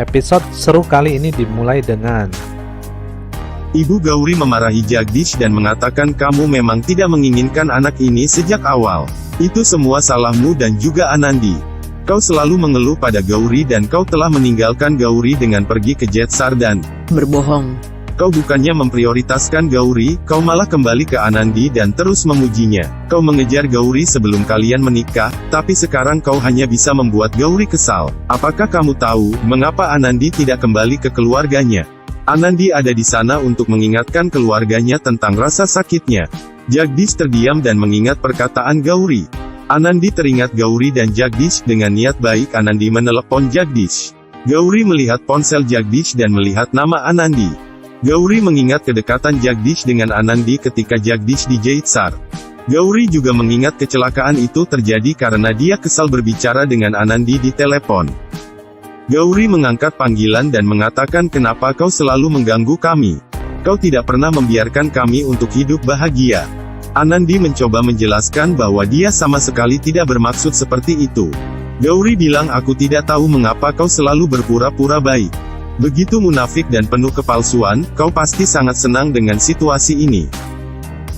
Episode seru kali ini dimulai dengan Ibu Gauri memarahi Jagdish dan mengatakan kamu memang tidak menginginkan anak ini sejak awal. Itu semua salahmu dan juga Anandi. Kau selalu mengeluh pada Gauri dan kau telah meninggalkan Gauri dengan pergi ke Jetsar dan berbohong. Kau bukannya memprioritaskan Gauri, kau malah kembali ke Anandi dan terus memujinya. Kau mengejar Gauri sebelum kalian menikah, tapi sekarang kau hanya bisa membuat Gauri kesal. Apakah kamu tahu, mengapa Anandi tidak kembali ke keluarganya? Anandi ada di sana untuk mengingatkan keluarganya tentang rasa sakitnya. Jagdish terdiam dan mengingat perkataan Gauri. Anandi teringat Gauri dan Jagdish. Dengan niat baik Anandi menelepon Jagdish. Gauri melihat ponsel Jagdish dan melihat nama Anandi. Gauri mengingat kedekatan Jagdish dengan Anandi ketika Jagdish di Jetsar. Gauri juga mengingat kecelakaan itu terjadi karena dia kesal berbicara dengan Anandi di telepon. Gauri mengangkat panggilan dan mengatakan kenapa kau selalu mengganggu kami. Kau tidak pernah membiarkan kami untuk hidup bahagia. Anandi mencoba menjelaskan bahwa dia sama sekali tidak bermaksud seperti itu. Gauri bilang aku tidak tahu mengapa kau selalu berpura-pura baik. Begitu munafik dan penuh kepalsuan, kau pasti sangat senang dengan situasi ini.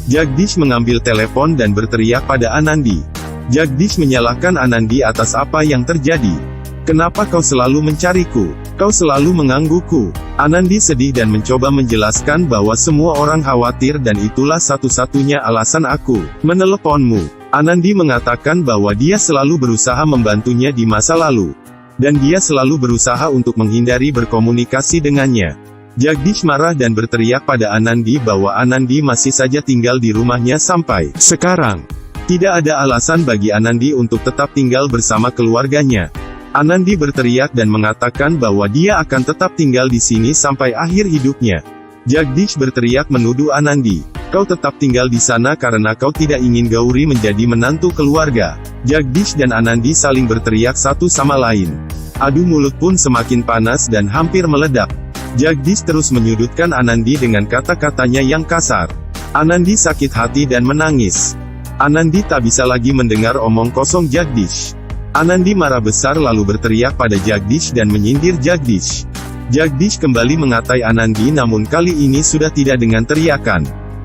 Jagdish mengambil telepon dan berteriak pada Anandi. Jagdish menyalahkan Anandi atas apa yang terjadi. Kenapa kau selalu mencariku? Kau selalu menggangguku. Anandi sedih dan mencoba menjelaskan bahwa semua orang khawatir dan itulah satu-satunya alasan aku meneleponmu. Anandi mengatakan bahwa dia selalu berusaha membantunya di masa lalu. Dan dia selalu berusaha untuk menghindari berkomunikasi dengannya. Jagdish marah dan berteriak pada Anandi bahwa Anandi masih saja tinggal di rumahnya sampai sekarang. Tidak ada alasan bagi Anandi untuk tetap tinggal bersama keluarganya. Anandi berteriak dan mengatakan bahwa dia akan tetap tinggal di sini sampai akhir hidupnya. Jagdish berteriak menuduh Anandi. Kau tetap tinggal di sana karena kau tidak ingin Gauri menjadi menantu keluarga. Jagdish dan Anandi saling berteriak satu sama lain. Adu mulut pun semakin panas dan hampir meledak. Jagdish terus menyudutkan Anandi dengan kata-katanya yang kasar. Anandi sakit hati dan menangis. Anandi tak bisa lagi mendengar omong kosong Jagdish. Anandi marah besar lalu berteriak pada Jagdish dan menyindir Jagdish. Jagdish kembali mengatai Anandi namun kali ini sudah tidak dengan teriakan.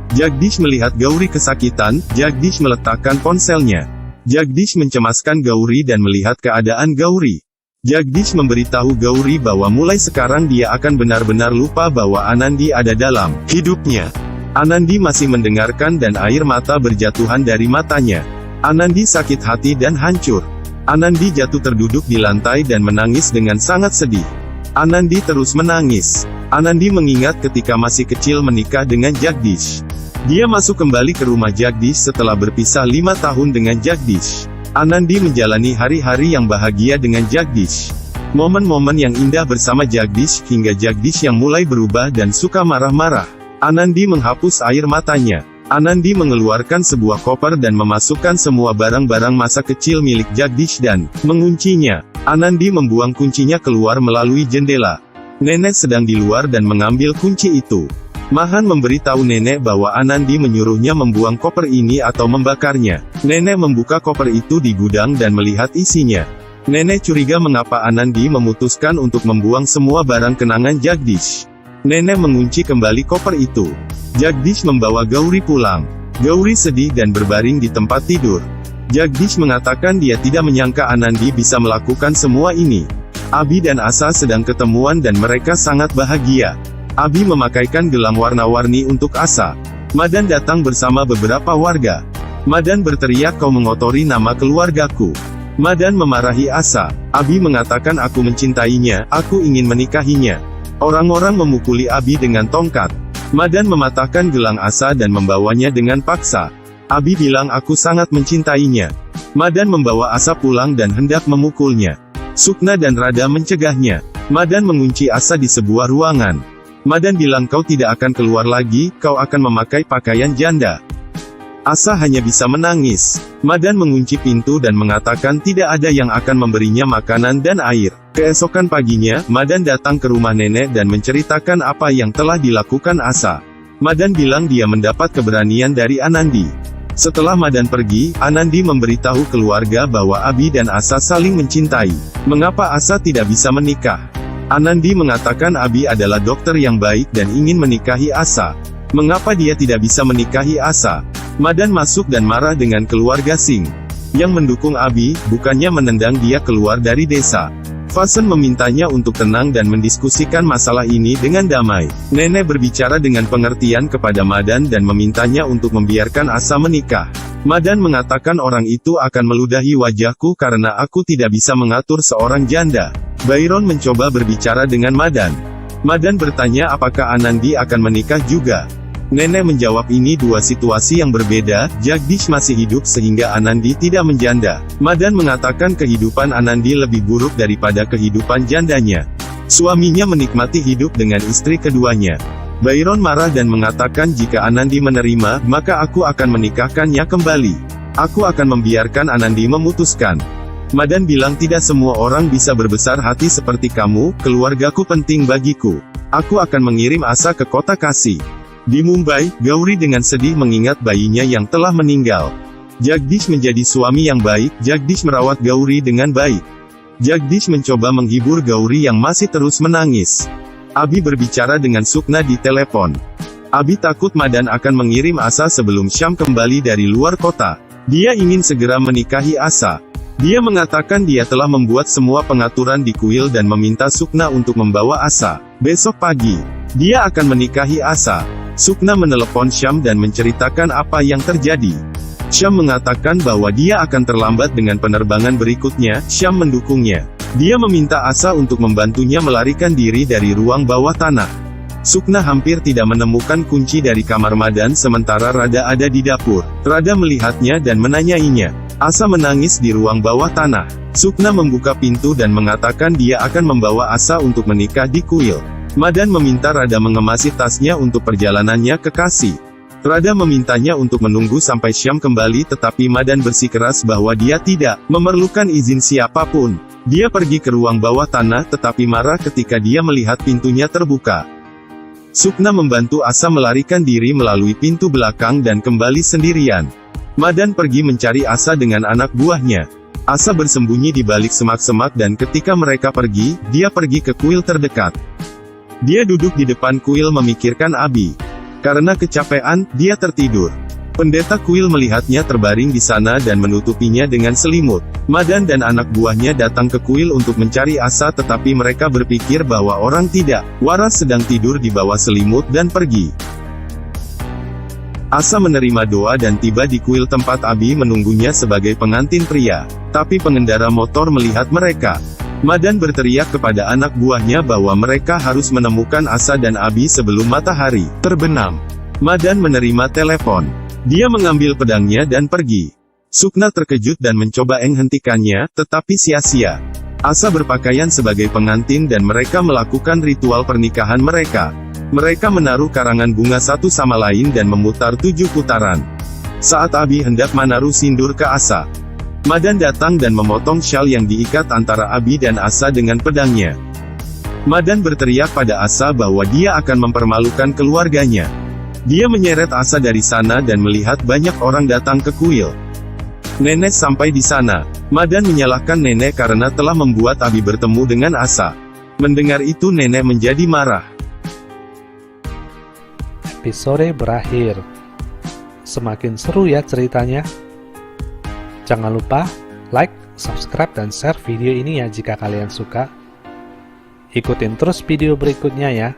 Jagdish melihat Gauri kesakitan, Jagdish meletakkan ponselnya. Jagdish mencemaskan Gauri dan melihat keadaan Gauri. Jagdish memberitahu Gauri bahwa mulai sekarang dia akan benar-benar lupa bahwa Anandi ada dalam hidupnya. Anandi masih mendengarkan dan air mata berjatuhan dari matanya. Anandi sakit hati dan hancur. Anandi jatuh terduduk di lantai dan menangis dengan sangat sedih. Anandi terus menangis. Anandi mengingat ketika masih kecil menikah dengan Jagdish. Dia masuk kembali ke rumah Jagdish setelah berpisah 5 tahun dengan Jagdish. Anandi menjalani hari-hari yang bahagia dengan Jagdish. Momen-momen yang indah bersama Jagdish hingga Jagdish yang mulai berubah dan suka marah-marah. Anandi menghapus air matanya. Anandi mengeluarkan sebuah koper dan memasukkan semua barang-barang masa kecil milik Jagdish dan menguncinya. Anandi membuang kuncinya keluar melalui jendela. Nenek sedang di luar dan mengambil kunci itu. Mahan memberitahu nenek bahwa Anandi menyuruhnya membuang koper ini atau membakarnya. Nenek membuka koper itu di gudang dan melihat isinya. Nenek curiga mengapa Anandi memutuskan untuk membuang semua barang kenangan Jagdish. Nenek mengunci kembali koper itu. Jagdish membawa Gauri pulang. Gauri sedih dan berbaring di tempat tidur. Jagdish mengatakan dia tidak menyangka Anandi bisa melakukan semua ini. Abi dan Asa sedang ketemuan dan mereka sangat bahagia. Abi memakaikan gelang warna-warni untuk Asa. Madan datang bersama beberapa warga. Madan berteriak kau mengotori nama keluargaku. Madan memarahi Asa. Abi mengatakan aku mencintainya, aku ingin menikahinya. Orang-orang memukuli Abi dengan tongkat. Madan mematahkan gelang Asa dan membawanya dengan paksa. Abi bilang aku sangat mencintainya. Madan membawa Asa pulang dan hendak memukulnya. Sukna dan Rada mencegahnya. Madan mengunci Asa di sebuah ruangan. Madan bilang kau tidak akan keluar lagi, kau akan memakai pakaian janda. Asa hanya bisa menangis. Madan mengunci pintu dan mengatakan tidak ada yang akan memberinya makanan dan air. Keesokan paginya, Madan datang ke rumah nenek dan menceritakan apa yang telah dilakukan Asa. Madan bilang dia mendapat keberanian dari Anandi. Setelah Madan pergi, Anandi memberitahu keluarga bahwa Abi dan Asa saling mencintai. Mengapa Asa tidak bisa menikah? Anandi mengatakan Abi adalah dokter yang baik dan ingin menikahi Asa. Mengapa dia tidak bisa menikahi Asa? Madan masuk dan marah dengan keluarga Singh yang mendukung Abi, bukannya menendang dia keluar dari desa. Fasen memintanya untuk tenang dan mendiskusikan masalah ini dengan damai. Nenek berbicara dengan pengertian kepada Madan dan memintanya untuk membiarkan Asa menikah. Madan mengatakan orang itu akan meludahi wajahku karena aku tidak bisa mengatur seorang janda. Byron mencoba berbicara dengan Madan. Madan bertanya apakah Anandi akan menikah juga. Nenek menjawab ini dua situasi yang berbeda, Jagdish masih hidup sehingga Anandi tidak menjanda. Madan mengatakan kehidupan Anandi lebih buruk daripada kehidupan jandanya. Suaminya menikmati hidup dengan istri keduanya. Byron marah dan mengatakan jika Anandi menerima, maka aku akan menikahkannya kembali. Aku akan membiarkan Anandi memutuskan. Madan bilang tidak semua orang bisa berbesar hati seperti kamu, keluargaku penting bagiku. Aku akan mengirim Asa ke kota Kasi. Di Mumbai, Gauri dengan sedih mengingat bayinya yang telah meninggal. Jagdish menjadi suami yang baik, Jagdish merawat Gauri dengan baik. Jagdish mencoba menghibur Gauri yang masih terus menangis. Abi berbicara dengan Sukna di telepon. Abi takut Madan akan mengirim Asa sebelum Syam kembali dari luar kota. Dia ingin segera menikahi Asa. Dia mengatakan dia telah membuat semua pengaturan di kuil dan meminta Sukna untuk membawa Asa. Besok pagi, dia akan menikahi Asa. Sukna menelepon Syam dan menceritakan apa yang terjadi. Syam mengatakan bahwa dia akan terlambat dengan penerbangan berikutnya. Syam mendukungnya. Dia meminta Asa untuk membantunya melarikan diri dari ruang bawah tanah. Sukna hampir tidak menemukan kunci dari kamar Madan sementara Rada ada di dapur. Rada melihatnya dan menanyainya. Asa menangis di ruang bawah tanah. Sukna membuka pintu dan mengatakan dia akan membawa Asa untuk menikah di kuil. Madan meminta Rada mengemasi tasnya untuk perjalanannya ke Kasi. Rada memintanya untuk menunggu sampai Syam kembali tetapi Madan bersikeras bahwa dia tidak memerlukan izin siapapun. Dia pergi ke ruang bawah tanah tetapi marah ketika dia melihat pintunya terbuka. Sukna membantu Asa melarikan diri melalui pintu belakang dan kembali sendirian. Madan pergi mencari Asa dengan anak buahnya. Asa bersembunyi di balik semak-semak dan ketika mereka pergi, dia pergi ke kuil terdekat. Dia duduk di depan kuil memikirkan Abi. Karena kecapean, dia tertidur. Pendeta kuil melihatnya terbaring di sana dan menutupinya dengan selimut. Madan dan anak buahnya datang ke kuil untuk mencari Asa tetapi mereka berpikir bahwa orang tidak waras sedang tidur di bawah selimut dan pergi. Asa menerima doa dan tiba di kuil tempat Abi menunggunya sebagai pengantin pria. Tapi pengendara motor melihat mereka. Madan berteriak kepada anak buahnya bahwa mereka harus menemukan Asa dan Abi sebelum matahari terbenam. Madan menerima telepon. Dia mengambil pedangnya dan pergi. Sukna terkejut dan mencoba menghentikannya, tetapi sia-sia. Asa berpakaian sebagai pengantin dan mereka melakukan ritual pernikahan mereka. Mereka menaruh karangan bunga satu sama lain dan memutar 7 putaran. Saat Abi hendak menaruh sindur ke Asa, Madan datang dan memotong syal yang diikat antara Abi dan Asa dengan pedangnya. Madan berteriak pada Asa bahwa dia akan mempermalukan keluarganya. Dia menyeret Asa dari sana dan melihat banyak orang datang ke kuil. Nenek sampai di sana. Madan menyalahkan nenek karena telah membuat Abi bertemu dengan Asa. Mendengar itu nenek menjadi marah. Episode berakhir. Semakin seru ya ceritanya. Jangan lupa like, subscribe, dan share video ini ya jika kalian suka. Ikutin terus video berikutnya ya.